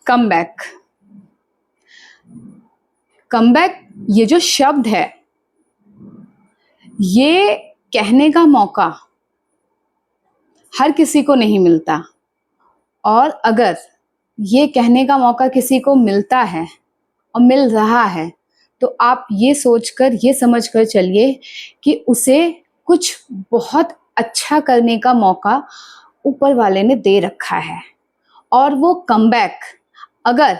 Comeback. Comeback ये जो शब्द है, ये कहने का मौका हर किसी को नहीं मिलता, और अगर ये कहने का मौका किसी को मिलता है और मिल रहा है तो आप ये सोचकर, ये समझकर चलिए कि उसे कुछ बहुत अच्छा करने का मौका ऊपर वाले ने दे रखा है। और वो कमबैक अगर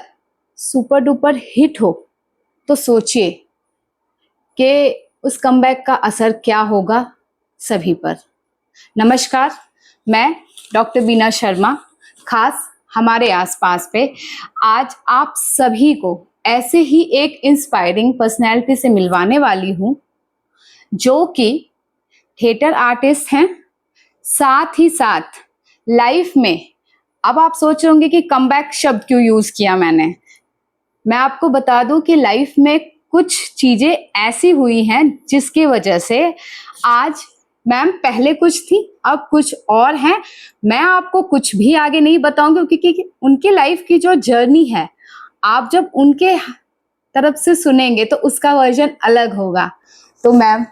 सुपर डुपर हिट हो तो सोचिए कि उस कमबैक का असर क्या होगा सभी पर। नमस्कार, मैं डॉक्टर बीना शर्मा, खास हमारे आसपास पे आज आप सभी को ऐसे ही एक इंस्पायरिंग पर्सनैलिटी से मिलवाने वाली हूँ जो कि थिएटर आर्टिस्ट हैं, साथ ही साथ लाइफ में। अब आप सोच रहे होंगे कि कमबैक शब्द क्यों यूज किया मैंने। मैं आपको बता दूं कि लाइफ में कुछ चीजें ऐसी हुई हैं जिसकी वजह से आज मैम पहले कुछ थी, अब कुछ और हैं। मैं आपको कुछ भी आगे नहीं बताऊंगी क्योंकि उनके लाइफ की जो जर्नी है, आप जब उनके तरफ से सुनेंगे तो उसका वर्जन अलग होगा। तो मैम,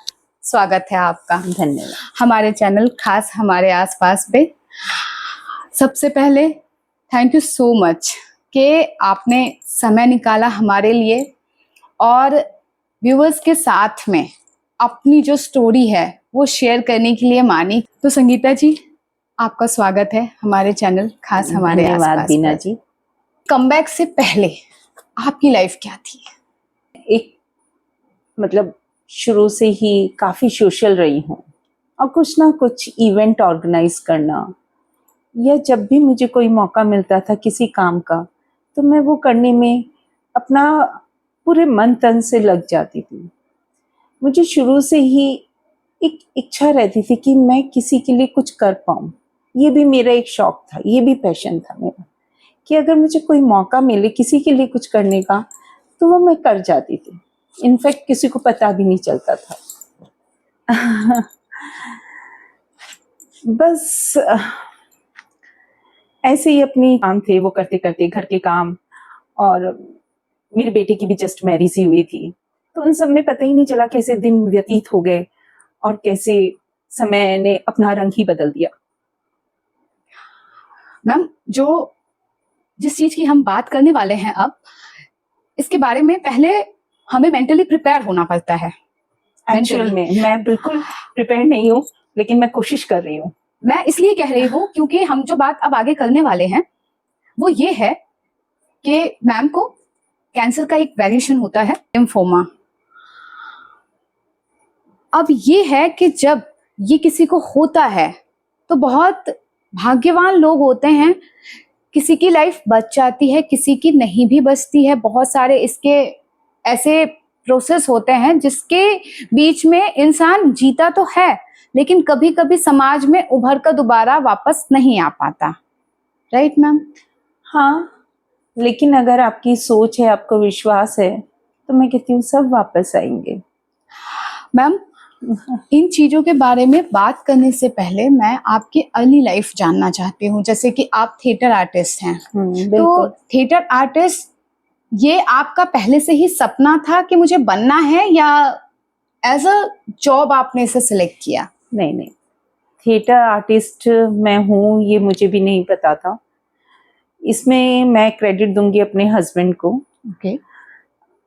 स्वागत है आपका। धन्यवाद। हमारे चैनल खास हमारे आसपास पे। सबसे पहले थैंक यू सो मच कि आपने समय निकाला हमारे लिए और व्यूअर्स के साथ में अपनी जो स्टोरी है वो शेयर करने के लिए मानी। तो संगीता जी, आपका स्वागत है हमारे चैनल खास हमारे आसपास। धन्यवाद बीना जी। कमबैक से पहले आपकी लाइफ क्या थी? एक मतलब शुरू से ही काफी सोशल रही हूँ और कुछ ना कुछ इवेंट ऑर्गेनाइज करना, या जब भी मुझे कोई मौका मिलता था किसी काम का तो मैं वो करने में अपना पूरे मन तन से लग जाती थी। मुझे शुरू से ही एक इच्छा रहती थी कि मैं किसी के लिए कुछ कर पाऊँ। ये भी मेरा एक शौक था, ये भी पैशन था मेरा, कि अगर मुझे कोई मौका मिले किसी के लिए कुछ करने का तो वो मैं कर जाती थी। इनफैक्ट किसी को पता भी नहीं चलता था। बस ऐसे ही अपनी काम थे वो करते करते, घर के काम, और मेरे बेटे की भी जस्ट मैरिज ही हुई थी, तो उन सब में पता ही नहीं चला कैसे दिन व्यतीत हो गए और कैसे समय ने अपना रंग ही बदल दिया। मैम, जो जिस चीज की हम बात करने वाले हैं अब, इसके बारे में पहले हमें मेंटली प्रिपेयर होना पड़ता है। एक्चुअल में मैं बिल्कुल प्रिपेयर नहीं हूँ, लेकिन मैं कोशिश कर रही हूँ। मैं इसलिए कह रही हूँ क्योंकि हम जो बात अब आगे करने वाले हैं वो ये है कि मैम को कैंसर का एक वेरिएशन होता है, लिम्फोमा। अब ये है कि जब ये किसी को होता है तो बहुत भाग्यवान लोग होते हैं, किसी की लाइफ बच जाती है, किसी की नहीं भी बचती है। बहुत सारे इसके ऐसे प्रोसेस होते हैं जिसके बीच में इंसान जीता तो है लेकिन कभी कभी समाज में उभर कर दोबारा वापस नहीं आ पाता। Right ma'am? हाँ, लेकिन अगर आपकी सोच है, आपको विश्वास है, तो मैं कहती हूँ सब वापस आएंगे। मैम, इन चीजों के बारे में बात करने से पहले मैं आपकी अर्ली लाइफ जानना चाहती हूँ। जैसे कि आप थिएटर आर्टिस्ट हैं, तो थिएटर आर्टिस्ट ये आपका पहले से ही सपना था कि मुझे बनना है, या एज अ जॉब आपने इसे सिलेक्ट किया? नहीं नहीं, थिएटर आर्टिस्ट मैं हूँ ये मुझे भी नहीं पता था। इसमें मैं क्रेडिट दूंगी अपने हस्बैंड को। ओके।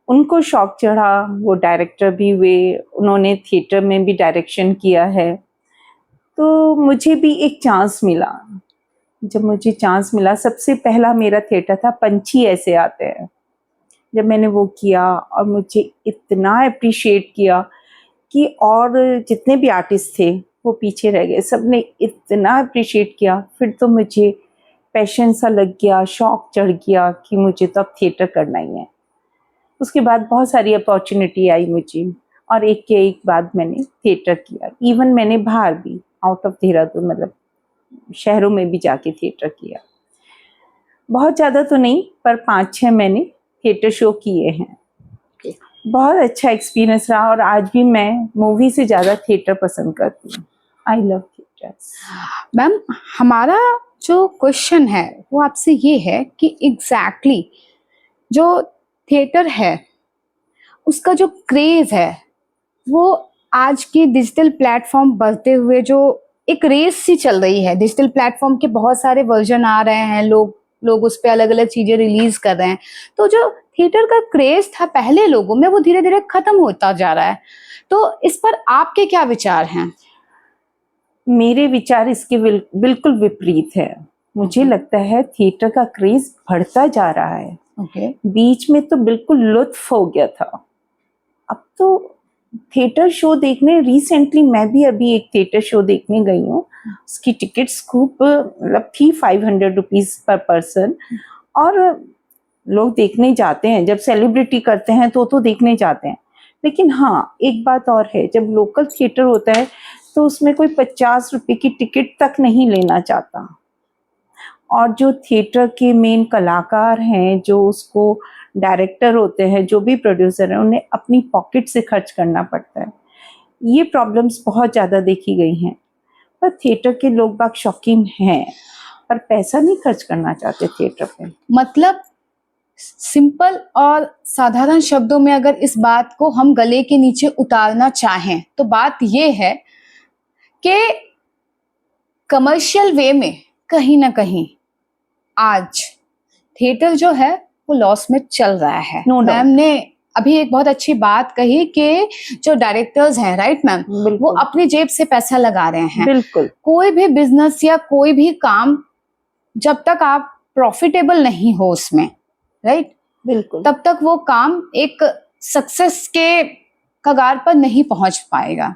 उनको शौक चढ़ा, वो डायरेक्टर भी हुए, उन्होंने थिएटर में भी डायरेक्शन किया है, तो मुझे भी एक चांस मिला। जब मुझे चांस मिला, सबसे पहला मेरा थिएटर था पंछी ऐसे आते हैं। जब मैंने वो किया और मुझे इतना अप्रिशिएट किया कि और जितने भी आर्टिस्ट थे वो पीछे रह गए, सबने इतना अप्रिशिएट किया। फिर तो मुझे पैशन सा लग गया, शौक चढ़ गया कि मुझे तो अब थिएटर करना ही है। उसके बाद बहुत सारी अपॉर्चुनिटी आई मुझे, और एक के एक बाद मैंने थिएटर किया। इवन मैंने बाहर भी, आउट ऑफ देहरादून, मतलब शहरों में भी जाके थिएटर किया। बहुत ज़्यादा तो नहीं, पर 5-6 मैंने थिएटर शो किए हैं। बहुत अच्छा एक्सपीरियंस रहा, और आज भी मैं मूवी से ज़्यादा थिएटर पसंद करती हूँ। I love theatre. मैम, हमारा जो क्वेश्चन है वो आपसे ये है कि एग्जैक्टली जो थिएटर है उसका जो क्रेज है वो आज की डिजिटल प्लेटफॉर्म बढ़ते हुए जो एक रेस सी चल रही है, डिजिटल प्लेटफॉर्म के बहुत सारे वर्जन आ रहे हैं, लोग लोग उस पे अलग अलग चीजें रिलीज कर रहे हैं, तो जो थिएटर का क्रेज था पहले लोगों में वो धीरे धीरे खत्म होता जा रहा है। तो इस पर आपके क्या विचार हैं? मेरे विचार इसके बिल्कुल विपरीत है। मुझे लगता है थिएटर का क्रेज बढ़ता जा रहा है। ओके। बीच में तो बिल्कुल लुत्फ हो गया था। अब तो थिएटर शो देखने, रिसेंटली मैं भी अभी एक थिएटर शो देखने गई हूँ। उसकी टिकट्स खूब मतलब थी 500 रुपीज पर पर्सन, और लोग देखने जाते हैं। जब सेलिब्रिटी करते हैं तो देखने जाते हैं। लेकिन हाँ, एक बात और है, जब लोकल थिएटर होता है तो उसमें कोई 50 रुपए की टिकट तक नहीं लेना चाहता। और जो थिएटर के मेन कलाकार हैं, जो उसको डायरेक्टर होते हैं, जो भी प्रोड्यूसर हैं, उन्हें अपनी पॉकेट से खर्च करना पड़ता है। ये प्रॉब्लम्स बहुत ज़्यादा देखी गई हैं। पर थिएटर के लोग बाग शौकीन हैं, पर पैसा नहीं खर्च करना चाहते थिएटर पे। मतलब सिंपल और साधारण शब्दों में अगर इस बात को हम गले के नीचे उतारना चाहें तो बात ये है कि कमर्शियल वे में कहीं ना कहीं आज थिएटर जो है वो लॉस में चल रहा है। No doubt. मैम ने अभी एक बहुत अच्छी बात कही कि जो डायरेक्टर्स हैं, राइट मैम, बिल्कुल। वो अपनी जेब से पैसा लगा रहे हैं। बिल्कुल। कोई भी बिजनेस या कोई भी काम जब तक आप प्रॉफिटेबल नहीं हो उसमें, राइट, बिल्कुल। तब तक वो काम एक सक्सेस के कगार पर नहीं पहुंच पाएगा।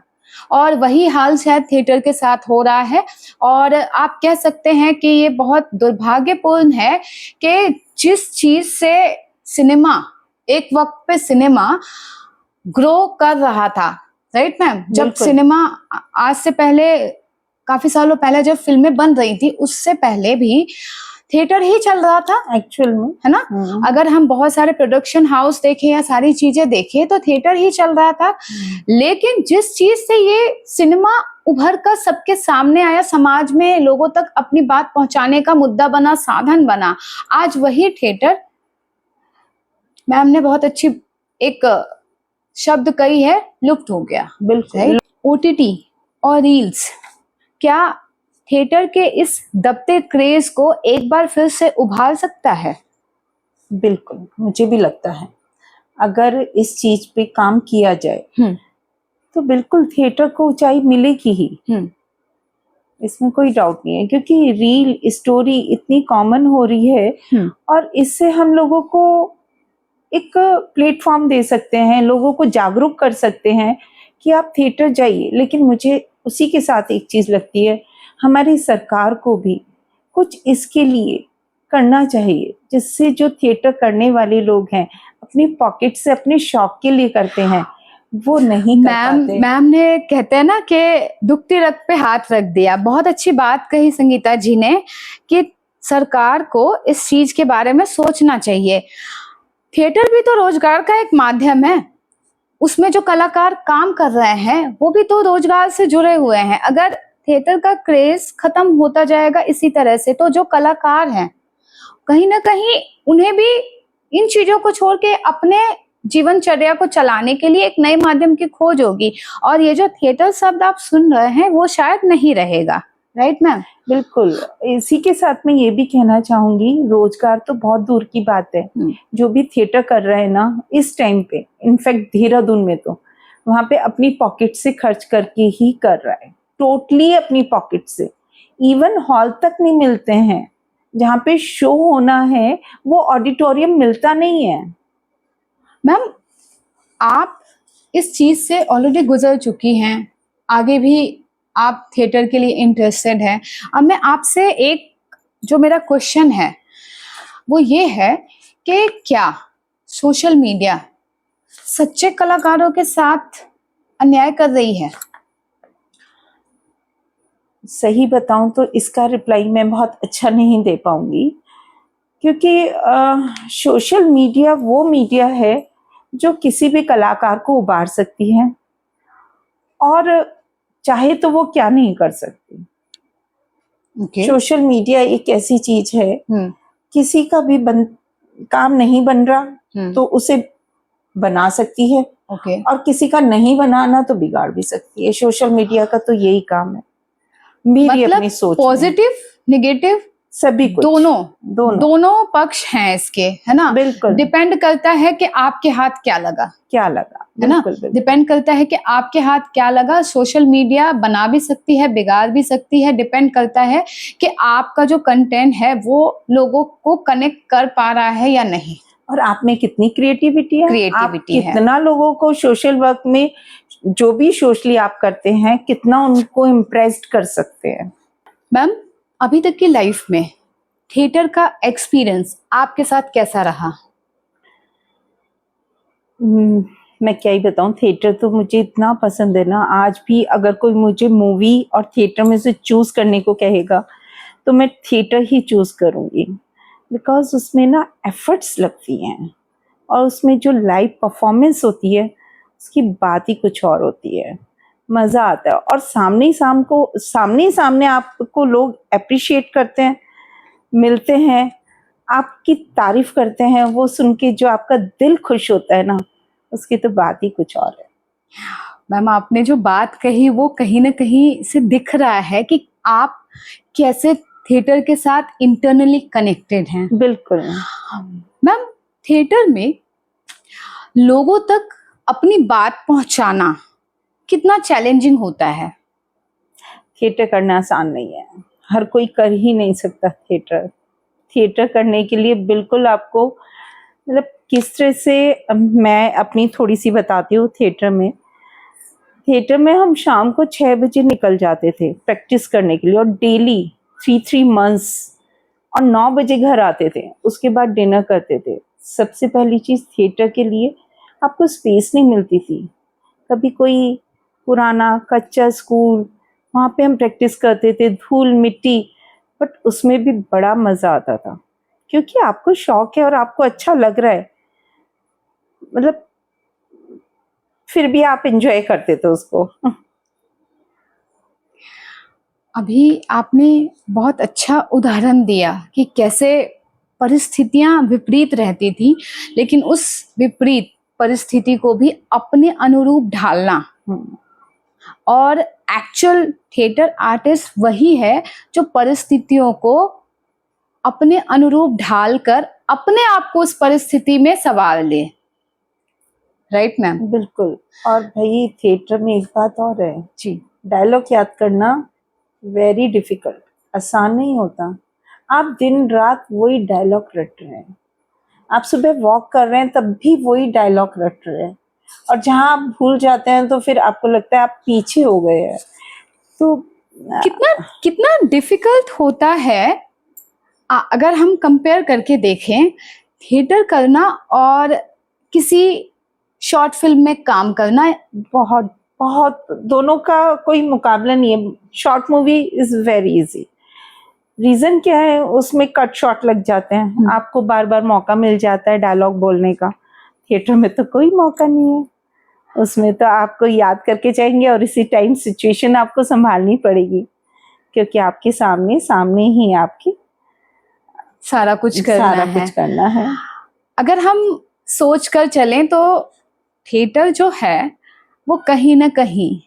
और वही हाल शायद थिएटर के साथ हो रहा है। और आप कह सकते हैं कि ये बहुत दुर्भाग्यपूर्ण है कि जिस चीज से सिनेमा, एक वक्त पे सिनेमा ग्रो कर रहा था, राइट मैम, जब बिल्कुल। सिनेमा आज से पहले, काफी सालों पहले जब फिल्में बन रही थी, उससे पहले भी थिएटर ही चल रहा था एक्चुअल में, है ना। अगर हम बहुत सारे प्रोडक्शन हाउस देखें या सारी चीजें देखें तो थिएटर ही चल रहा था। लेकिन जिस चीज से ये सिनेमा उभर कर सबके सामने आया, समाज में लोगों तक अपनी बात पहुंचाने का मुद्दा बना, साधन बना, आज वही थिएटर, मैम ने बहुत अच्छी एक शब्द कही है, लुप्त हो गया। बिल्कुल। ओटीटी और रील्स क्या थिएटर के इस दबते क्रेज को एक बार फिर से उभार सकता है? बिल्कुल, मुझे भी लगता है अगर इस चीज पे काम किया जाए तो बिल्कुल थिएटर को ऊंचाई मिलेगी ही। इसमें कोई डाउट नहीं है, क्योंकि रील स्टोरी इतनी कॉमन हो रही है और इससे हम लोगों को एक प्लेटफॉर्म दे सकते हैं, लोगों को जागरूक कर सकते हैं कि आप थिएटर जाइए। लेकिन मुझे उसी के साथ एक चीज लगती है, हमारी सरकार को भी कुछ इसके लिए करना चाहिए, जिससे जो थिएटर करने वाले लोग हैं अपनी पॉकेट से, अपने शौक के लिए करते हैं, वो नहीं कर पाते। मैम ने कहते हैं ना कि दुखती रग पे हाथ रख दिया। बहुत अच्छी बात कही संगीता जी ने कि सरकार को इस चीज के बारे में सोचना चाहिए। थिएटर भी तो रोजगार का एक माध्यम है, उसमें जो कलाकार काम कर रहे हैं वो भी तो रोजगार से जुड़े हुए हैं। अगर थिएटर का क्रेज खत्म होता जाएगा इसी तरह से, तो जो कलाकार हैं कहीं ना कहीं उन्हें भी इन चीजों को छोड़ के अपने जीवनचर्या को चलाने के लिए एक नए माध्यम की खोज होगी। और ये जो थिएटर शब्द आप सुन रहे हैं वो शायद नहीं रहेगा, राइट मैम? बिल्कुल। इसी के साथ मैं ये भी कहना चाहूंगी, रोजगार तो बहुत दूर की बात है। जो भी थिएटर कर रहे हैं ना इस टाइम पे, इनफैक्ट देहरादून में तो वहां पे अपनी पॉकेट से खर्च करके ही कर रहा है, टोटली अपनी पॉकेट से। इवन हॉल तक नहीं मिलते हैं, जहाँ पे शो होना है वो ऑडिटोरियम मिलता नहीं है। मैम, आप इस चीज से ऑलरेडी गुजर चुकी हैं, आगे भी आप थिएटर के लिए इंटरेस्टेड हैं। अब मैं आपसे एक, जो मेरा क्वेश्चन है वो ये है कि क्या सोशल मीडिया सच्चे कलाकारों के साथ अन्याय कर रही है? सही बताऊं तो इसका रिप्लाई मैं बहुत अच्छा नहीं दे पाऊंगी, क्योंकि सोशल मीडिया वो मीडिया है जो किसी भी कलाकार को उबार सकती है, और चाहे तो वो क्या नहीं कर सकती। ओके। सोशल मीडिया एक ऐसी चीज है, हम्म। किसी का भी काम नहीं बन रहा तो उसे बना सकती है, ओके। और किसी का नहीं बनाना तो बिगाड़ भी सकती है। सोशल मीडिया का तो यही काम है, मेरी मतलब अपनी सोच में। पॉजिटिव नेगेटिव सभी कुछ, दोनों दोनों पक्ष हैं इसके, है ना। बिल्कुल। डिपेंड करता है कि आपके हाथ क्या लगा, क्या लगा, है ना। बिल्कुल बिल्कुल। डिपेंड करता है कि आपके हाथ क्या लगा। सोशल मीडिया बना भी सकती है, बिगाड़ भी सकती है। डिपेंड करता है कि आपका जो कंटेंट है वो लोगों को कनेक्ट कर पा रहा है या नहीं, और आप में कितनी क्रिएटिविटी है, आप क्रिएटिविटी है। कितना लोगों को सोशल वर्क में जो भी सोशली आप करते हैं, कितना उनको इम्प्रेस्ड कर सकते हैं। मैम, अभी तक की लाइफ में थिएटर का एक्सपीरियंस आपके साथ कैसा रहा? मैं क्या ही बताऊं, थिएटर तो मुझे इतना पसंद है ना। आज भी अगर कोई मुझे मूवी और थिएटर में से चूज करने को कहेगा तो मैं थिएटर ही चूज करूंगी, बिकॉज उसमें ना एफर्ट्स लगती हैं, और उसमें जो लाइव परफॉर्मेंस होती है उसकी बात ही कुछ और होती है। मज़ा आता है, और सामने ही सामने आपको लोग अप्रिशिएट करते हैं, मिलते हैं, आपकी तारीफ करते हैं, वो सुन के जो आपका दिल खुश होता है ना, उसकी तो बात ही कुछ और है। मैम, आपने जो बात कही वो कहीं ना कहीं से दिख रहा है कि आप कैसे थिएटर के साथ इंटरनली कनेक्टेड हैं। बिल्कुल। मैम, थिएटर में लोगों तक अपनी बात पहुंचाना कितना चैलेंजिंग होता है? थिएटर करना आसान नहीं है, हर कोई कर ही नहीं सकता थिएटर। थिएटर करने के लिए बिल्कुल आपको, मतलब किस तरह से, मैं अपनी थोड़ी सी बताती हूँ। थिएटर में हम शाम को 6 बजे निकल जाते थे प्रैक्टिस करने के लिए, और डेली 3 मंथ्स, और 9 बजे घर आते थे। उसके बाद डिनर करते थे। सबसे पहली चीज़, थिएटर के लिए आपको स्पेस नहीं मिलती थी। कभी कोई पुराना कच्चा स्कूल, वहाँ पे हम प्रैक्टिस करते थे, धूल मिट्टी, बट उसमें भी बड़ा मज़ा आता था, क्योंकि आपको शौक है और आपको अच्छा लग रहा है, मतलब फिर भी आप एंजॉय करते थे उसको। अभी आपने बहुत अच्छा उदाहरण दिया कि कैसे परिस्थितियां विपरीत रहती थी, लेकिन उस विपरीत परिस्थिति को भी अपने अनुरूप ढालना। और एक्चुअल थिएटर आर्टिस्ट वही है जो परिस्थितियों को अपने अनुरूप ढालकर अपने आप को उस परिस्थिति में संवार ले। Right ma'am? बिल्कुल। और भाई थिएटर में एक बात और है जी। डायलॉग याद करना वेरी डिफिकल्ट, आसान नहीं होता। आप दिन रात वही डायलॉग रट रहे हैं, आप सुबह वॉक कर रहे हैं तब भी वही डायलॉग रट रहे हैं, और जहाँ आप भूल जाते हैं तो फिर आपको लगता है आप पीछे हो गए हैं। तो कितना कितना डिफिकल्ट होता है। अगर हम कंपेयर करके देखें थिएटर करना और किसी शॉर्ट फिल्म में काम करना, बहुत बहुत, दोनों का कोई मुकाबला नहीं है। Short movie is very easy. Reason क्या है, उसमें कट शॉट लग जाते हैं, आपको बार बार मौका मिल जाता है डायलॉग बोलने का। थिएटर में तो कोई मौका नहीं है, उसमें तो आपको याद करके जाएंगे, और इसी टाइम सिचुएशन आपको संभालनी पड़ेगी, क्योंकि आपके सामने सामने ही आपकी सारा कुछ करना है। अगर हम सोच कर चलें तो थिएटर जो है वो कहीं ना कहीं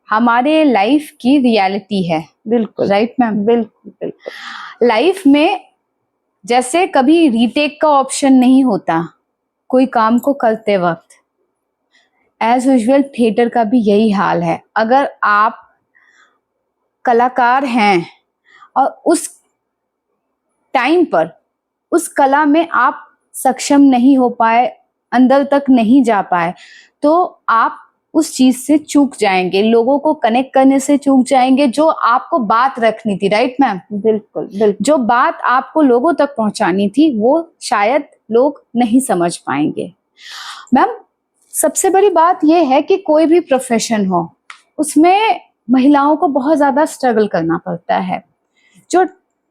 हमारे लाइफ की रियलिटी है। बिल्कुल। Right ma'am? बिल्कुल बिल्कुल। लाइफ में जैसे कभी रीटेक का ऑप्शन नहीं होता कोई काम को करते वक्त, एज यूजुअल थिएटर का भी यही हाल है। अगर आप कलाकार हैं और उस टाइम पर उस कला में आप सक्षम नहीं हो पाए, अंदर तक नहीं जा पाए, तो आप उस चीज से चूक जाएंगे, लोगों को कनेक्ट करने से चूक जाएंगे, जो आपको बात रखनी थी। Right ma'am? बिल्कुल बिल्कुल। जो बात आपको लोगों तक पहुंचानी थी वो शायद लोग नहीं समझ पाएंगे। मैम, सबसे बड़ी बात यह है कि कोई भी प्रोफेशन हो उसमें महिलाओं को बहुत ज्यादा स्ट्रगल करना पड़ता है। जो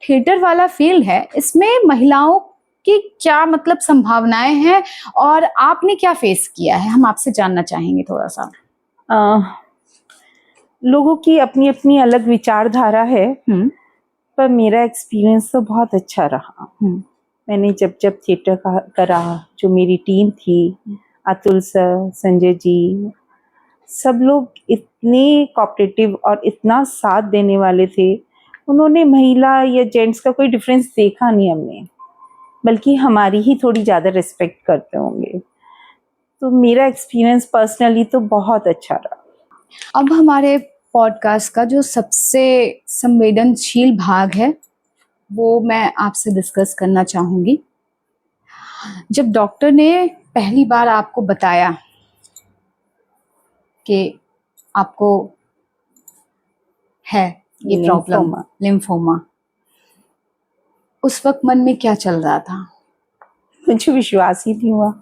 थिएटर वाला फील्ड है इसमें महिलाओं की क्या मतलब संभावनाएं हैं और आपने क्या फेस किया है, हम आपसे जानना चाहेंगे थोड़ा सा। लोगों की अपनी अपनी अलग विचारधारा है। पर मेरा एक्सपीरियंस तो बहुत अच्छा रहा। मैंने जब जब थिएटर का करा, जो मेरी टीम थी, अतुल सर, संजय जी, सब लोग इतने कोऑपरेटिव और इतना साथ देने वाले थे। उन्होंने महिला या जेंट्स का कोई डिफरेंस देखा नहीं हमने, बल्कि हमारी ही थोड़ी ज़्यादा रिस्पेक्ट करते होंगे। तो मेरा एक्सपीरियंस पर्सनली तो बहुत अच्छा रहा। अब हमारे पॉडकास्ट का जो सबसे संवेदनशील भाग है वो मैं आपसे डिस्कस करना चाहूँगी। जब डॉक्टर ने पहली बार आपको बताया कि आपको है ये प्रॉब्लम, लिम्फोमा। लिम्फोमा, उस वक्त मन में क्या चल रहा था? मुझे विश्वास ही नहीं हुआ।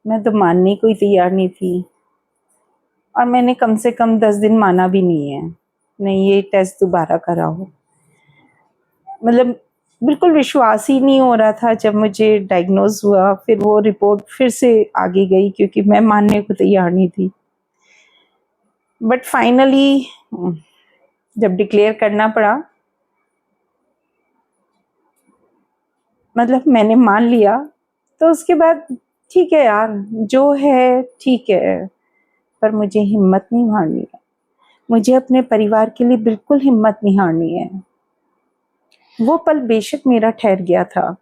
मैं तो मानने को ही तैयार नहीं थी, और मैंने कम से कम 10 दिन माना भी नहीं है, नहीं ये टेस्ट दोबारा कराओ। मतलब बिल्कुल विश्वास ही नहीं हो रहा था। जब मुझे डायग्नोज हुआ, फिर वो रिपोर्ट फिर से आगे गई, क्योंकि मैं मानने को तैयार नहीं थी। बट फाइनली जब डिक्लेयर करना पड़ा, मतलब मैंने मान लिया, तो उसके बाद ठीक है यार, जो है ठीक है। पर मुझे हिम्मत नहीं हारनी है। मुझे अपने परिवार के लिए बिल्कुल हिम्मत नहीं हारनी है। वो पल बेशक मेरा ठहर गया था,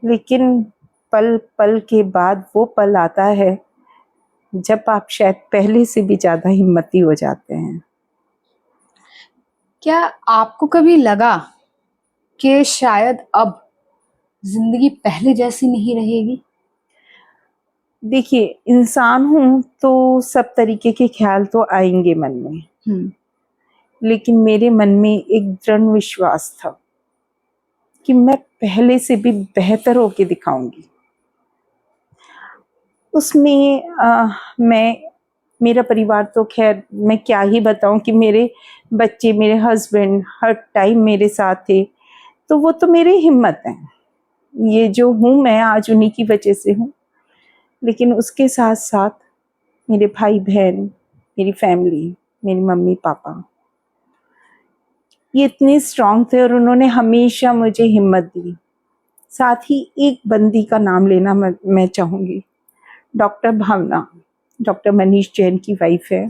लेकिन पल पल के बाद वो पल आता है जब आप शायद पहले से भी ज़्यादा हिम्मती हो जाते हैं। क्या आपको कभी लगा कि शायद अब जिंदगी पहले जैसी नहीं रहेगी? देखिए, इंसान हूँ तो सब तरीके के ख्याल तो आएंगे मन में, लेकिन मेरे मन में एक दृढ़ विश्वास था कि मैं पहले से भी बेहतर होके दिखाऊंगी। उसमें मेरा परिवार तो खैर मैं क्या ही बताऊं, कि मेरे बच्चे, मेरे हस्बैंड हर टाइम मेरे साथ थे, तो वो तो मेरी हिम्मत है। ये जो हूँ मैं आज उन्हीं की वजह से हूँ। लेकिन उसके साथ साथ मेरे भाई बहन, मेरी फैमिली, मेरी मम्मी पापा, ये इतने स्ट्रांग थे और उन्होंने हमेशा मुझे हिम्मत दी। साथ ही एक बंदी का नाम लेना मैं चाहूँगी, डॉक्टर भावना, डॉक्टर मनीष जैन की वाइफ है।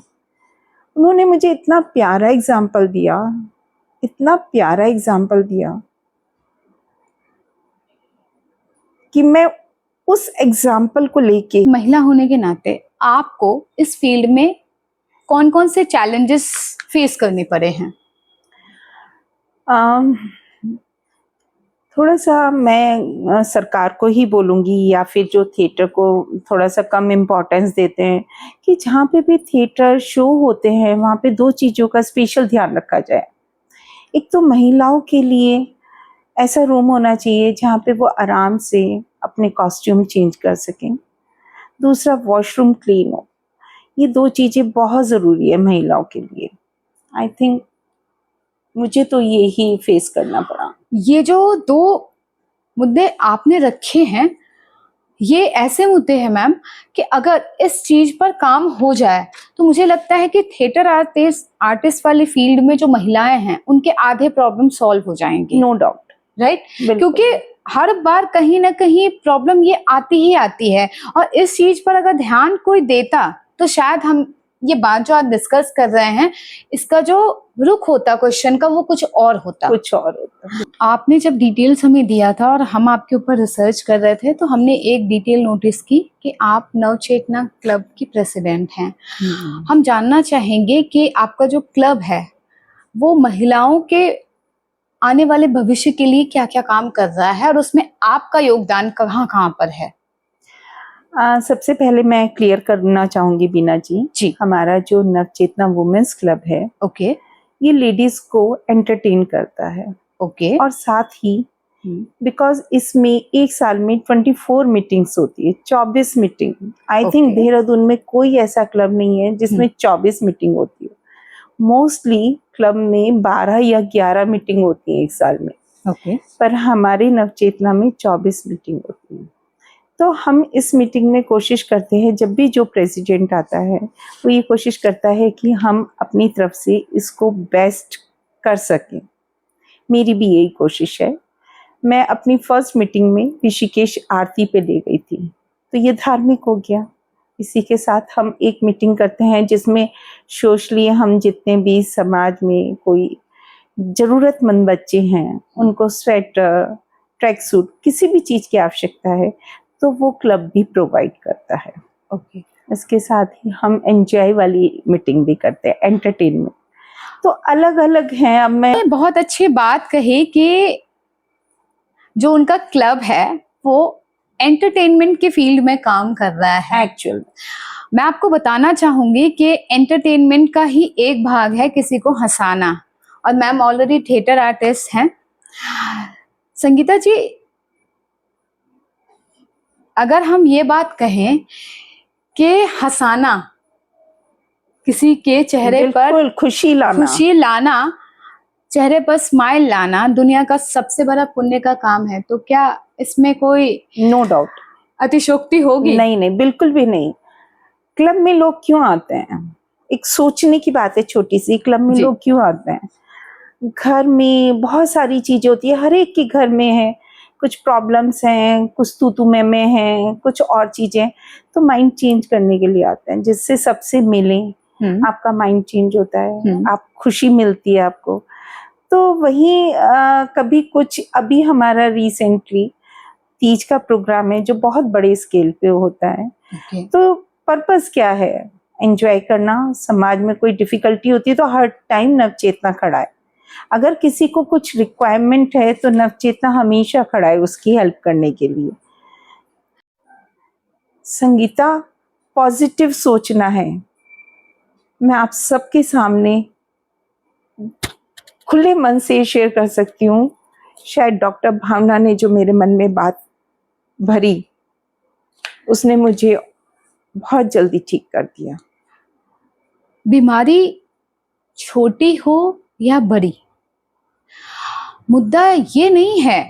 उन्होंने मुझे इतना प्यारा एग्जाम्पल दिया, इतना प्यारा एग्जाम्पल दिया कि मैं उस एग्जाम्पल को लेके, महिला होने के नाते आपको इस फील्ड में कौन कौन से चैलेंजेस फेस करने पड़े हैं? थोड़ा सा मैं सरकार को ही बोलूँगी, या फिर जो थिएटर को थोड़ा सा कम इम्पोर्टेंस देते हैं, कि जहाँ पे भी थिएटर शो होते हैं वहाँ पे दो चीज़ों का स्पेशल ध्यान रखा जाए। एक तो महिलाओं के लिए ऐसा रूम होना चाहिए जहाँ पे वो आराम से अपने कॉस्ट्यूम चेंज कर सकें। दूसरा, वॉशरूम क्लीन हो। ये दो चीज़ें बहुत ज़रूरी है महिलाओं के लिए। आई थिंक मुझे तो ये ही फेस करना पड़ा। ये जो दो मुद्दे आपने रखे हैं, ये ऐसे मुद्दे हैं मैम कि अगर इस चीज पर काम हो जाए तो मुझे लगता है कि थिएटर आर्टिस्ट वाली फील्ड में जो महिलाएं हैं उनके आधे प्रॉब्लम सॉल्व हो जाएंगे। No doubt, right? बिल्कुल। क्योंकि हर बार कहीं ना कहीं प्रॉब्लम ये आती ही आती है, और इस चीज पर अगर ध्यान कोई देता तो शायद हम ये बात जो आज डिस्कस कर रहे हैं, इसका जो रुख होता क्वेश्चन का वो कुछ और होता। आपने जब डिटेल्स हमें दिया था और हम आपके ऊपर रिसर्च कर रहे थे, तो हमने एक डिटेल नोटिस की कि आप नवचेतना क्लब की प्रेसिडेंट हैं। हम जानना चाहेंगे कि आपका जो क्लब है वो महिलाओं के आने वाले भविष्य के लिए क्या क्या काम कर रहा है और उसमें आपका योगदान कहाँ कहाँ पर है? सबसे पहले मैं क्लियर करना चाहूंगी बीना जी, हमारा जो नवचेतना वुमेन्स क्लब है, ओके, ये लेडीज को एंटरटेन करता है। ओके, और साथ ही बिकॉज इसमें एक साल में 24 मीटिंग्स होती है, 24 मीटिंग। आई थिंक देहरादून में कोई ऐसा क्लब नहीं है जिसमें 24 मीटिंग होती है। मोस्टली क्लब में 12 या 11 मीटिंग होती है एक साल में, ओके, पर हमारे नवचेतना में 24 मीटिंग होती है। तो हम इस मीटिंग में कोशिश करते हैं, जब भी जो प्रेसिडेंट आता है वो ये कोशिश करता है कि हम अपनी तरफ से इसको बेस्ट कर सकें। मेरी भी यही कोशिश है। मैं अपनी फर्स्ट मीटिंग में ऋषिकेश आरती पे ले गई थी, तो ये धार्मिक हो गया। इसी के साथ हम एक मीटिंग करते हैं जिसमें सोशली हम जितने भी समाज में कोई ज़रूरतमंद बच्चे हैं, उनको स्वेटर, ट्रैक सूट, किसी भी चीज़ की आवश्यकता है, तो वो क्लब भी प्रोवाइड करता है। ओके। इसके साथ ही हम एंजॉय वाली मीटिंग भी करते हैं, एंटरटेनमेंट। तो अलग अलग हैं। अब मैं बहुत अच्छी बात कही कि जो उनका क्लब है वो एंटरटेनमेंट के फील्ड में काम कर रहा है। एक्चुअल मैं आपको बताना चाहूंगी कि एंटरटेनमेंट का ही एक भाग है किसी को हंसाना, और मैम ऑलरेडी थिएटर आर्टिस्ट हैं। संगीता जी, अगर हम ये बात कहें कि हंसाना, किसी के चेहरे पर बिल्कुल खुशी लाना, चेहरे पर स्माइल लाना दुनिया का सबसे बड़ा पुण्य का काम है, तो क्या इसमें कोई नो डाउट अतिशोक्ति होगी? नहीं नहीं, बिल्कुल भी नहीं। क्लब में लोग क्यों आते हैं? एक सोचने की बात है छोटी सी, क्लब में जी। लोग क्यों आते हैं? घर में बहुत सारी चीजें होती है, हर एक के घर में है, कुछ प्रॉब्लम्स हैं, कुछ तू में हैं, कुछ और चीजें, तो माइंड चेंज करने के लिए आते हैं, जिससे सबसे मिलें, आपका माइंड चेंज होता है, आप खुशी मिलती है आपको। तो वही कभी कुछ, अभी हमारा रिसेंटली तीज का प्रोग्राम है जो बहुत बड़े स्केल पे होता है। Okay. तो पर्पस क्या है? एंजॉय करना। समाज में कोई डिफिकल्टी होती है तो हर टाइम नवचेतना खड़ा है। अगर किसी को कुछ रिक्वायरमेंट है तो नवचेतना हमेशा खड़ा है उसकी हेल्प करने के लिए। संगीता, पॉजिटिव सोचना है। मैं आप सबके सामने खुले मन से शेयर कर सकती हूँ। शायद डॉक्टर भावना ने जो मेरे मन में बात भरी, उसने मुझे बहुत जल्दी ठीक कर दिया। बीमारी छोटी हो या बड़ी, मुद्दा ये नहीं है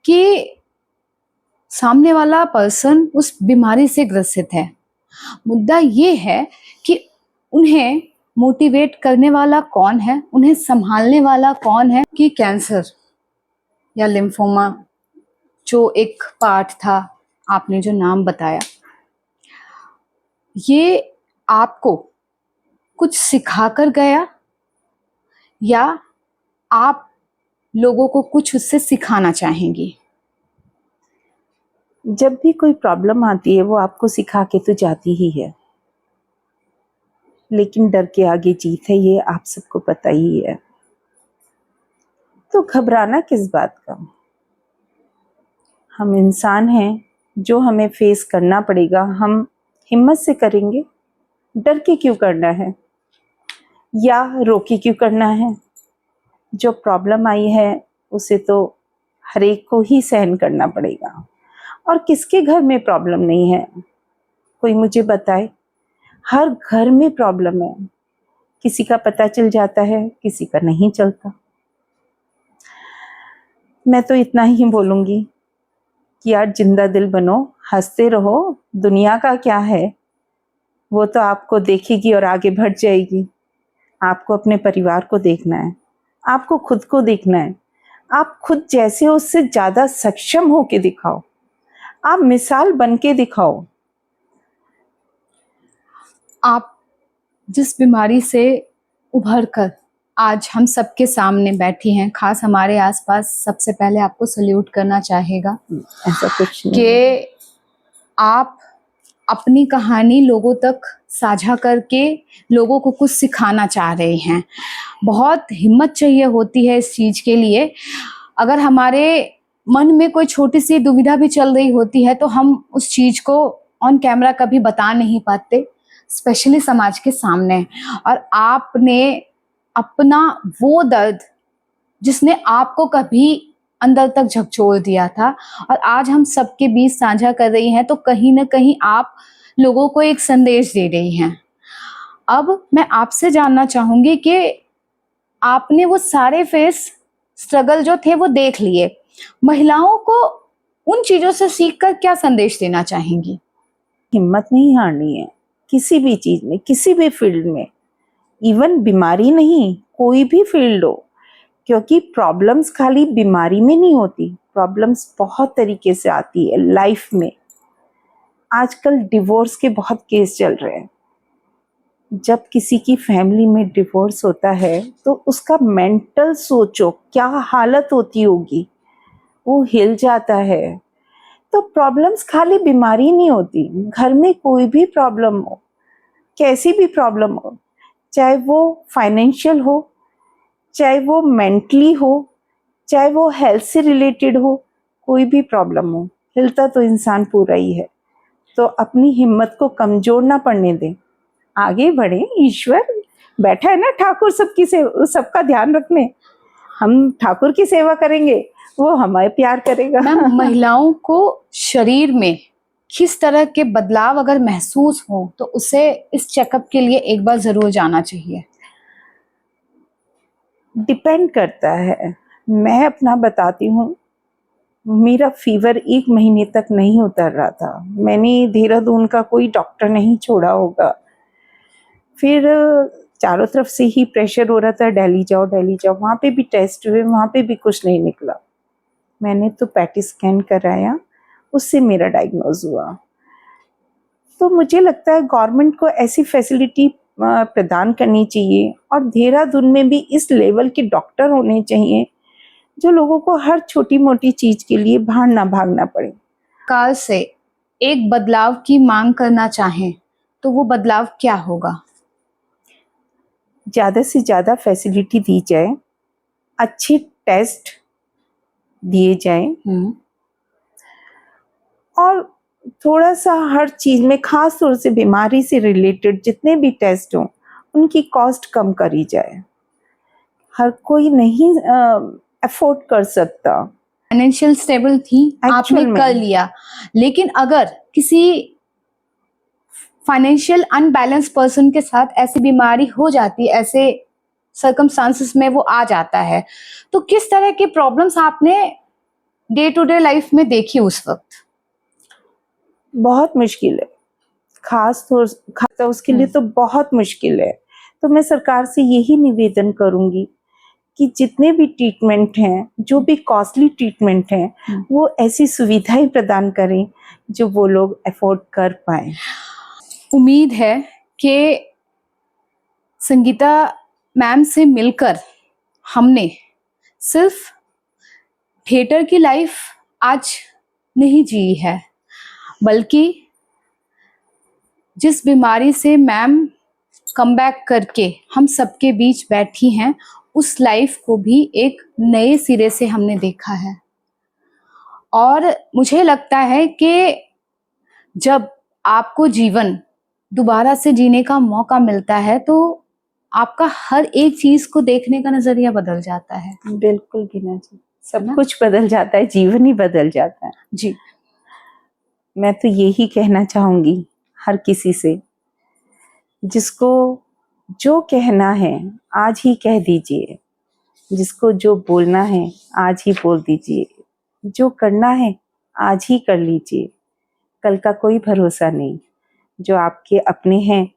कि सामने वाला पर्सन उस बीमारी से ग्रसित है। मुद्दा ये है कि उन्हें मोटिवेट करने वाला कौन है, उन्हें संभालने वाला कौन है। कि कैंसर या लिम्फोमा जो एक पार्ट था, आपने जो नाम बताया, ये आपको कुछ सिखाकर गया या आप लोगों को कुछ उससे सिखाना चाहेंगी? जब भी कोई प्रॉब्लम आती है वो आपको सिखा के तो जाती ही है, लेकिन डर के आगे जीत है, ये आप सबको पता ही है। तो घबराना किस बात का? हम इंसान हैं, जो हमें फेस करना पड़ेगा हम हिम्मत से करेंगे। डर के क्यों करना है या रोके क्यों करना है? जो प्रॉब्लम आई है उसे तो हर एक को ही सहन करना पड़ेगा। और किसके घर में प्रॉब्लम नहीं है? कोई मुझे बताए। हर घर में प्रॉब्लम है, किसी का पता चल जाता है, किसी का नहीं चलता। मैं तो इतना ही बोलूंगी कि यार जिंदा दिल बनो, हंसते रहो। दुनिया का क्या है, वो तो आपको देखेगी और आगे बढ़ जाएगी। आपको अपने परिवार को देखना है, आपको खुद को देखना है। आप खुद जैसे हो उससे ज्यादा सक्षम होके दिखाओ, आप मिसाल बन के दिखाओ। आप जिस बीमारी से उभर कर आज हम सबके सामने बैठी हैं, खास हमारे आसपास, सबसे पहले आपको सल्यूट करना चाहेगा ऐसा कुछ नहीं कि आप अपनी कहानी लोगों तक साझा करके लोगों को कुछ सिखाना चाह रहे हैं। बहुत हिम्मत चाहिए होती है इस चीज़ के लिए। अगर हमारे मन में कोई छोटी सी दुविधा भी चल रही होती है तो हम उस चीज़ को ऑन कैमरा कभी बता नहीं पाते, स्पेशली समाज के सामने। और आपने अपना वो दर्द जिसने आपको कभी अंदर तक झकझोर दिया था और आज हम सबके बीच साझा कर रही हैं, तो कहीं ना कहीं आप लोगों को एक संदेश दे रही हैं। अब मैं आपसे जानना चाहूंगी कि आपने वो सारे फेस स्ट्रगल जो थे वो देख लिए, महिलाओं को उन चीजों से सीखकर क्या संदेश देना चाहेंगी? हिम्मत नहीं हारनी है किसी भी चीज में, किसी भी फील्ड में। इवन बीमारी नहीं, कोई भी फील्ड हो, क्योंकि प्रॉब्लम्स खाली बीमारी में नहीं होती, प्रॉब्लम्स बहुत तरीके से आती है लाइफ में। आजकल डिवोर्स के बहुत केस चल रहे हैं। जब किसी की फैमिली में डिवोर्स होता है तो उसका मेंटल सोचो क्या हालत होती होगी, वो हिल जाता है। तो प्रॉब्लम्स खाली बीमारी नहीं होती, घर में कोई भी प्रॉब्लम हो, कैसी भी प्रॉब्लम हो, चाहे वो फाइनेंशियल हो, चाहे वो मेंटली हो, चाहे वो हेल्थ से रिलेटेड हो, कोई भी प्रॉब्लम हो, हिलता तो इंसान पूरा ही है। तो अपनी हिम्मत को कमजोर ना पड़ने दें, आगे बढ़े। ईश्वर बैठा है ना ठाकुर सबका ध्यान रखने। हम ठाकुर की सेवा करेंगे, वो हमें प्यार करेगा। मैम, महिलाओं को शरीर में किस तरह के बदलाव अगर महसूस हो तो उसे इस चेकअप के लिए एक बार जरूर जाना चाहिए? डिपेंड करता है। मैं अपना बताती हूँ, मेरा फीवर 1 महीने तक नहीं उतर रहा था। मैंने देहरादून का कोई डॉक्टर नहीं छोड़ा होगा। फिर चारों तरफ से ही प्रेशर हो रहा था, दिल्ली जाओ दिल्ली जाओ। वहाँ पे भी टेस्ट हुए, वहाँ पे भी कुछ नहीं निकला। मैंने तो पैटी स्कैन कराया, उससे मेरा डायग्नोज हुआ। तो मुझे लगता है गवर्नमेंट को ऐसी फैसिलिटी प्रदान करनी चाहिए, और देहरादून में भी इस लेवल के डॉक्टर होने चाहिए जो लोगों को हर छोटी मोटी चीज के लिए बाहर ना भागना पड़े। काल से एक बदलाव की मांग करना चाहें तो वो बदलाव क्या होगा? ज़्यादा से ज़्यादा फैसिलिटी दी जाए, अच्छे टेस्ट दिए जाएं, और थोड़ा सा हर चीज़ में, खास तौर से बीमारी से रिलेटेड जितने भी टेस्ट हों उनकी कॉस्ट कम करी जाए। हर कोई नहीं अफोर्ड कर सकता। फाइनेंशियल स्टेबल थी, आपने Actual में। कर लिया, लेकिन अगर किसी फाइनेंशियल अनबैलेंस पर्सन के साथ ऐसी बीमारी हो जाती है, ऐसे सर्कमस्टांसेस में वो आ जाता है, तो किस तरह के प्रॉब्लम्स आपने डे टू डे लाइफ में देखी उस वक्त? बहुत मुश्किल है, खास उसके लिए तो बहुत मुश्किल है। तो मैं सरकार से यही निवेदन करूंगी कि जितने भी ट्रीटमेंट हैं, जो भी कॉस्टली ट्रीटमेंट हैं, वो ऐसी सुविधाएं प्रदान करें जो वो लोग अफोर्ड कर पाए। उम्मीद है कि संगीता मैम से मिलकर हमने सिर्फ थिएटर की लाइफ आज नहीं जी है, बल्कि जिस बीमारी से मैम कमबैक करके हम सबके बीच बैठी हैं, उस लाइफ को भी एक नए सिरे से हमने देखा है। और मुझे लगता है कि जब आपको जीवन दोबारा से जीने का मौका मिलता है तो आपका हर एक चीज को देखने का नजरिया बदल जाता है। बिल्कुल बीना जी, सब कुछ बदल जाता है, जीवन ही बदल जाता है जी। मैं तो यही कहना चाहूंगी हर किसी से, जिसको जो कहना है आज ही कह दीजिए, जिसको जो बोलना है आज ही बोल दीजिए, जो करना है आज ही कर लीजिए। कल का कोई भरोसा नहीं। जो आपके अपने हैं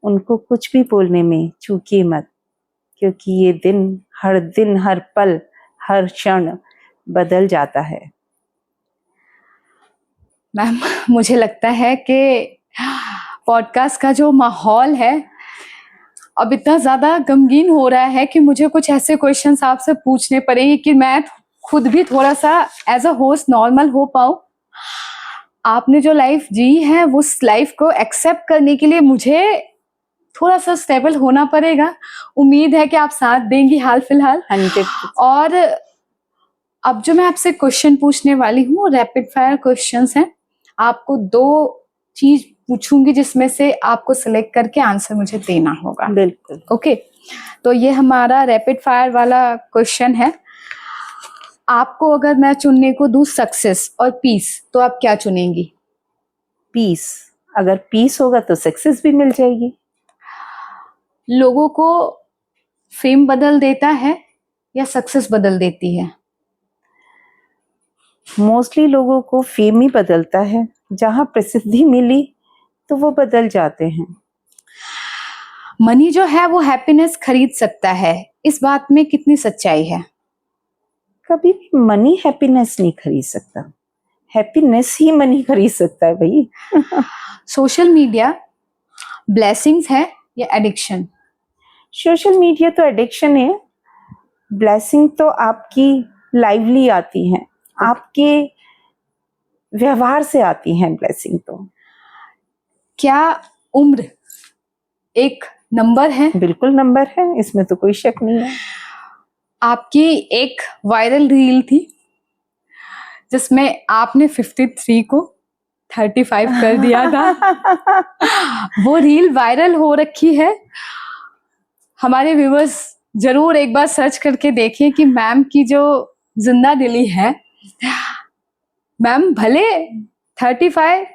उनको कुछ भी बोलने में चूकिए मत, क्योंकि ये दिन हर पल हर क्षण बदल जाता है। मैम, मुझे लगता है कि पॉडकास्ट का जो माहौल है अब इतना ज्यादा गमगीन हो रहा है कि मुझे कुछ ऐसे क्वेश्चंस आपसे पूछने पड़ेंगे कि मैं खुद भी थोड़ा सा एज अ होस्ट नॉर्मल हो पाऊं। आपने जो लाइफ जी है उस लाइफ को एक्सेप्ट करने के लिए मुझे थोड़ा सा स्टेबल होना पड़ेगा। उम्मीद है कि आप साथ देंगी हाल फिलहाल। 100%। और अब जो मैं आपसे क्वेश्चन पूछने वाली हूँ रैपिड फायर क्वेश्चंस हैं। आपको 2 चीज पूछूंगी जिसमें से आपको सिलेक्ट करके आंसर मुझे देना होगा। बिल्कुल। ओके, तो ये हमारा रैपिड फायर वाला क्वेश्चन है। आपको अगर मैं चुनने को दूं सक्सेस और पीस, तो आप क्या चुनेंगी? पीस। अगर पीस होगा तो सक्सेस भी मिल जाएगी। लोगों को फेम बदल देता है या सक्सेस बदल देती है? मोस्टली लोगों को फेम ही बदलता है। जहाँ प्रसिद्धि मिली तो वो बदल जाते हैं। मनी जो है वो हैप्पीनेस खरीद सकता है, इस बात में कितनी सच्चाई है? कभी भी मनी हैप्पीनेस नहीं खरीद सकता, हैप्पीनेस ही मनी खरीद सकता है भाई। सोशल मीडिया ब्लेसिंग्स है या एडिक्शन? सोशल मीडिया तो एडिक्शन है, ब्लेसिंग तो आपकी लाइवली आती है, आपके व्यवहार से आती है ब्लेसिंग तो। क्या उम्र एक नंबर है? बिल्कुल नंबर है, इसमें तो कोई शक नहीं है। आपकी एक वायरल रील थी जिसमें आपने 53 को 35 कर दिया था। वो रील वायरल हो रखी है। हमारे व्यूअर्स जरूर एक बार सर्च करके देखिए कि मैम की जो जिंदा दिली है, मैम भले 35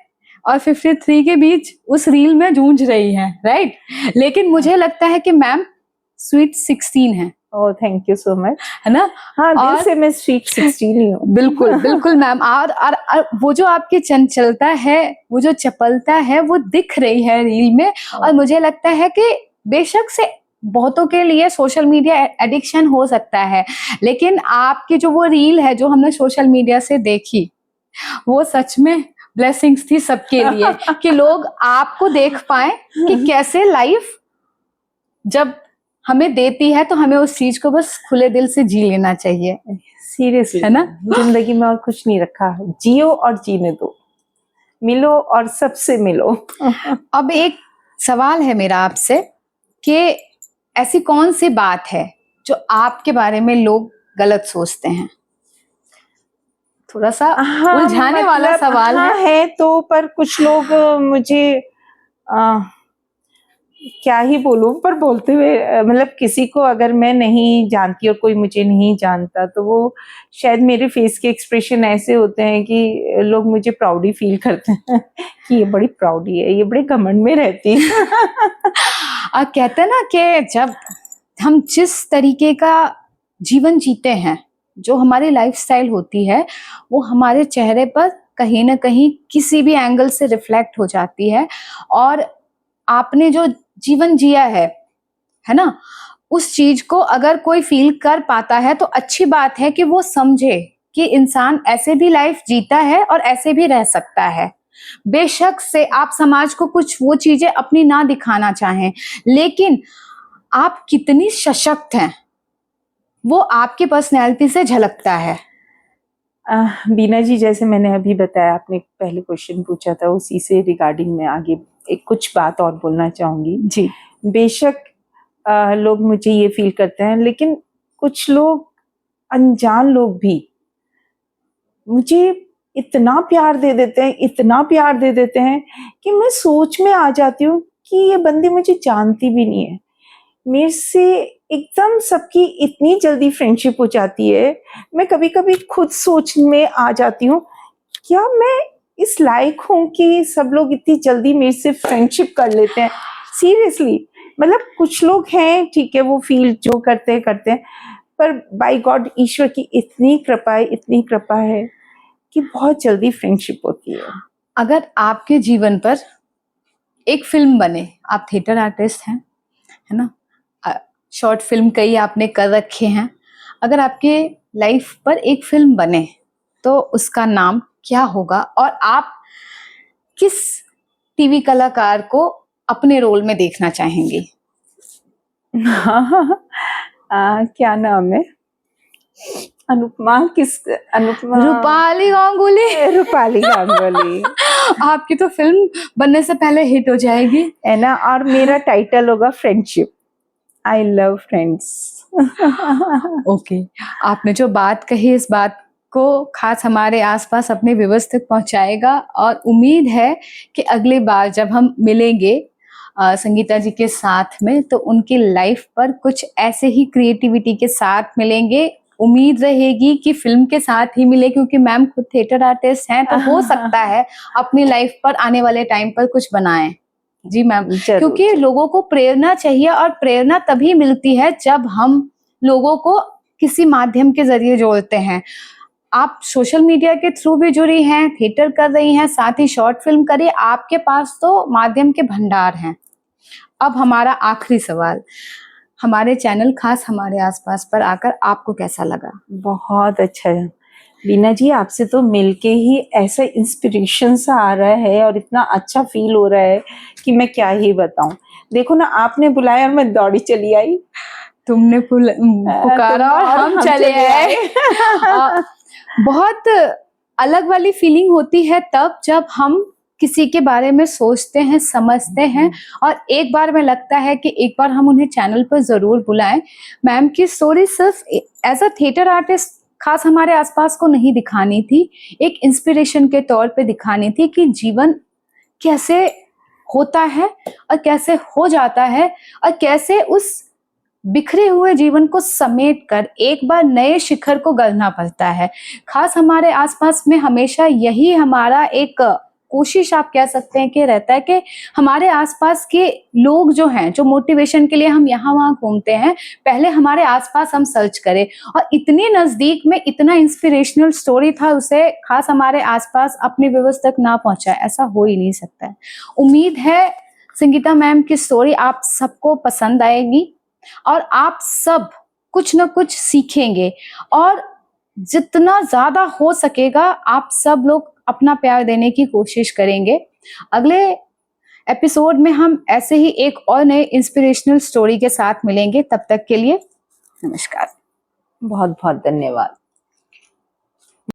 और 53 के बीच उस रील में जूझ रही है, राइट? लेकिन मुझे लगता है कि मैम स्वीट 16 है। Oh thank you so much, है ना? हाँ दिल और से मैं स्वीट 16 ही हूँ। बिल्कुल बिल्कुल मैम। और वो जो आपकी चंचलता है, वो जो चपलता है, वो दिख रही है रील में। और मुझे लगता है कि बेशक से बहुतों के लिए सोशल मीडिया एडिक्शन हो सकता है, लेकिन आपकी जो वो रील है जो हमने सोशल मीडिया से देखी, वो सच में ब्लेसिंग्स थी सबके लिए कि लोग आपको देख पाए कि कैसे लाइफ जब हमें देती है तो हमें उस चीज को बस खुले दिल से जी लेना चाहिए। सीरियसली है ना? जिंदगी में और कुछ नहीं रखा, जियो और जीने दो, मिलो और सबसे मिलो। अब एक सवाल है मेरा आपसे कि ऐसी कौन सी बात है जो आपके बारे में लोग गलत सोचते हैं? थोड़ा सा हाँ उलझाने वाला मतलब सवाल हाँ है तो, पर कुछ लोग मुझे क्या ही बोलूं, पर बोलते हुए मतलब किसी को अगर मैं नहीं जानती और कोई मुझे नहीं जानता तो वो शायद मेरे फेस के एक्सप्रेशन ऐसे होते हैं कि लोग मुझे प्राउडी फील करते हैं कि ये बड़ी प्राउडी है, ये बड़े घमंड में रहती है। और कहते हैं ना कि जब हम जिस तरीके का जीवन जीते हैं, जो हमारी लाइफस्टाइल होती है, वो हमारे चेहरे पर कहीं ना कहीं किसी भी एंगल से रिफ्लेक्ट हो जाती है। और आपने जो जीवन जिया है ना, उस चीज को अगर कोई फील कर पाता है तो अच्छी बात है कि वो समझे कि इंसान ऐसे भी लाइफ जीता है और ऐसे भी रह सकता है। बेशक से आप समाज को कुछ वो चीजें अपनी ना दिखाना चाहें, लेकिन आप कितनी सशक्त हैं वो आपकी पर्सनैलिटी से झलकता है। बीना जी, जैसे मैंने अभी बताया, आपने पहले क्वेश्चन पूछा था, उसी से रिगार्डिंग मैं आगे एक कुछ बात और बोलना चाहूंगी जी। बेशक लोग मुझे ये फील करते हैं, लेकिन कुछ लोग, अनजान लोग भी मुझे इतना प्यार दे देते हैं, इतना प्यार दे देते हैं कि मैं सोच में आ जाती हूँ कि ये बंदी मुझे जानती भी नहीं है, मेरे से एकदम सबकी इतनी जल्दी फ्रेंडशिप हो जाती है। मैं कभी कभी खुद सोच में आ जाती हूँ, क्या मैं इस लायक हूँ कि सब लोग इतनी जल्दी मेरे से फ्रेंडशिप कर लेते हैं? सीरियसली, मतलब कुछ लोग हैं, ठीक है, वो फील जो करते हैं, पर बाय गॉड ईश्वर की इतनी कृपा है कि बहुत जल्दी फ्रेंडशिप होती है। अगर आपके जीवन पर एक फिल्म बने, आप थिएटर आर्टिस्ट हैं, है ना, शॉर्ट फिल्म कई आपने कर रखे हैं, अगर आपके लाइफ पर एक फिल्म बने तो उसका नाम क्या होगा और आप किस टीवी कलाकार को अपने रोल में देखना चाहेंगे? क्या नाम है? अनुपमा रूपाली गांगुली। रूपाली गांगुली। आपकी तो फिल्म बनने से पहले हिट हो जाएगी, है ना? और मेरा टाइटल होगा friendship, I love friends. Okay, आपने जो बात कही इस बात को खास हमारे आसपास अपने व्यूअर्स तक पहुंचाएगा और उम्मीद है कि अगली बार जब हम मिलेंगे संगीता जी के साथ में तो उनकी लाइफ पर कुछ ऐसे ही क्रिएटिविटी के साथ मिलेंगे। उम्मीद रहेगी कि फिल्म के साथ ही मिले, क्योंकि मैम खुद थिएटर आर्टिस्ट हैं, तो हो सकता है अपनी लाइफ पर आने वाले टाइम पर कुछ बनाएं। जी मैम, क्योंकि लोगों को प्रेरणा चाहिए और प्रेरणा तभी मिलती है जब हम लोगों को किसी माध्यम के जरिए जोड़ते हैं। आप सोशल मीडिया के थ्रू भी जुड़ी हैं, थिएटर कर रही हैं, साथ ही शॉर्ट फिल्म करिए, आपके पास तो माध्यम के भंडार हैं। अब हमारा आखिरी सवाल, हमारे चैनल खास हमारे आसपास पर आकर आपको कैसा लगा? बहुत अच्छा है बीना जी, आपसे तो मिलके ही ऐसा इंस्पिरेशन सा आ रहा है और इतना अच्छा फील हो रहा है कि मैं क्या ही बताऊं। देखो ना, आपने बुलाया और मैं दौड़ी चली आई। तुमने पुकारा और हम चले आए। बहुत अलग वाली फीलिंग होती है तब जब हम किसी के बारे में सोचते हैं, समझते हैं और एक बार में लगता है कि एक बार हम उन्हें चैनल पर जरूर बुलाएं। मैम की स्टोरी सिर्फ एज अ थिएटर आर्टिस्ट खास हमारे आसपास को नहीं दिखानी थी, एक इंस्पिरेशन के तौर पे दिखानी थी कि जीवन कैसे होता है और कैसे हो जाता है और कैसे उस बिखरे हुए जीवन को समेट कर एक बार नए शिखर को गढ़ना पड़ता है। खास हमारे आसपास में हमेशा यही हमारा एक कोशिश आप कह सकते हैं कि रहता है कि हमारे आसपास के लोग जो हैं, जो मोटिवेशन के लिए हम यहाँ वहाँ घूमते हैं, पहले हमारे आसपास हम सर्च करें और इतनी नजदीक में इतना इंस्पिरेशनल स्टोरी था, उसे खास हमारे आसपास अपनी व्यूअर्स तक ना पहुंचाए, ऐसा हो ही नहीं सकता है। उम्मीद है संगीता मैम की स्टोरी आप सबको पसंद आएगी और आप सब कुछ ना कुछ सीखेंगे और जितना ज्यादा हो सकेगा आप सब लोग अपना प्यार देने की कोशिश करेंगे। अगले एपिसोड में हम ऐसे ही एक और नए इंस्पिरेशनल स्टोरी के साथ मिलेंगे। तब तक के लिए नमस्कार। बहुत बहुत धन्यवाद।